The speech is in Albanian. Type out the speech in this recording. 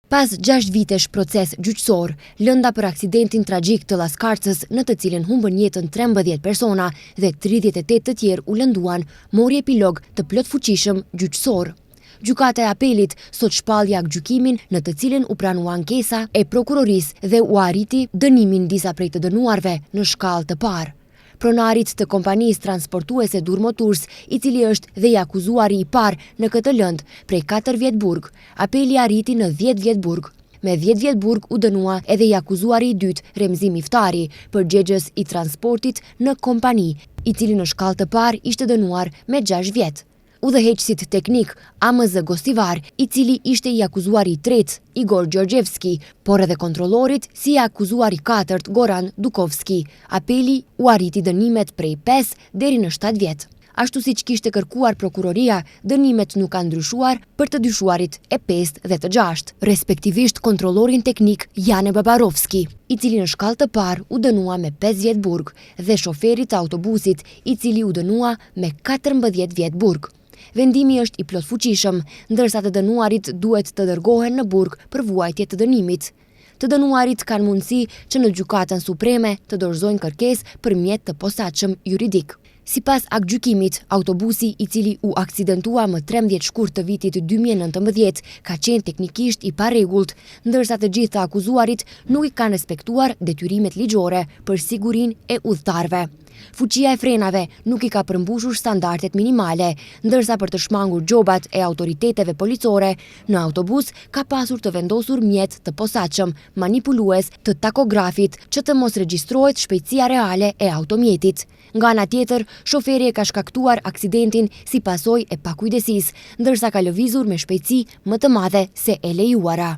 Pas 6 vitesh proces gjyqësor, lënda për aksidentin tragjik të Llazkarcës në të cilin humbën jetën 13 persona dhe 38 të tjerë u lënduan, mori epilog të plotfuqishëm gjyqësor. Gjykata e Apelit sot shpalli aktgjykimin në të cilin u pranua ankesa e prokurorisë dhe u arriti dënimin disa prej të dënuarve në shkallë të parë. Pronarit të kompanisë transportuese Durmoturs, i cili është dhe i akuzuari i parë në këtë lëndë prej 4 vjet burg, apeli arriti në 10 vjet burg. Me 10 vjet burg u dënua edhe i akuzuari i dytë, Remzi Miftari, përgjegjës i transportit në kompani, i cili në shkallë të parë ishte dënuar me 6 vjet. Udhëheqësit teknik AMZ Gostivar, i cili ishte i akuzuari i tretë, Igor Gjorgjevski, por edhe kontrollorit si i akuzuari i katërt, Goran Dukovski. Apeli u arriti dënimet prej 5 deri në 7 vjet. Ashtu siç kishte kërkuar prokuroria, dënimet nuk kanë ndryshuar për të dyshuarit e 5 dhe të 6, respektivisht kontrollorin teknik Jane Babarovski, i cili në shkallë të parë u dënua me 5 vjet burg dhe shoferit të autobusit, i cili u dënua me 14 vjet burg. Vendimi është i plotfuqishëm, ndërsa të dënuarit duhet të dërgohen në burg për vuajtje të dënimit. Të dënuarit kanë mundësi që në Gjykatën Supreme të dorëzojnë kërkesë përmjet të posaçëm juridik. Sipas aktgjykimit, autobusi i cili u aksidentua më 13 shkurt të vitit 2019 ka qenë teknikisht i parregullt, ndërsa të gjithë të akuzuarit nuk i kanë respektuar detyrimet ligjore për sigurinë e udhëtarëve. Fuqia e frenave nuk i ka përmbushur standardet minimale, ndërsa për të shmangur gjobat e autoriteteve policore, në autobus ka pasur të vendosur mjet të posaçëm, manipulues të takografit që të mos regjistrohet shpejtësia reale e automjetit. Nga ana tjetër, shoferi e ka shkaktuar aksidentin si pasojë e pakujdesisë, ndërsa ka lëvizur me shpejtësi më të madhe se e lejuara.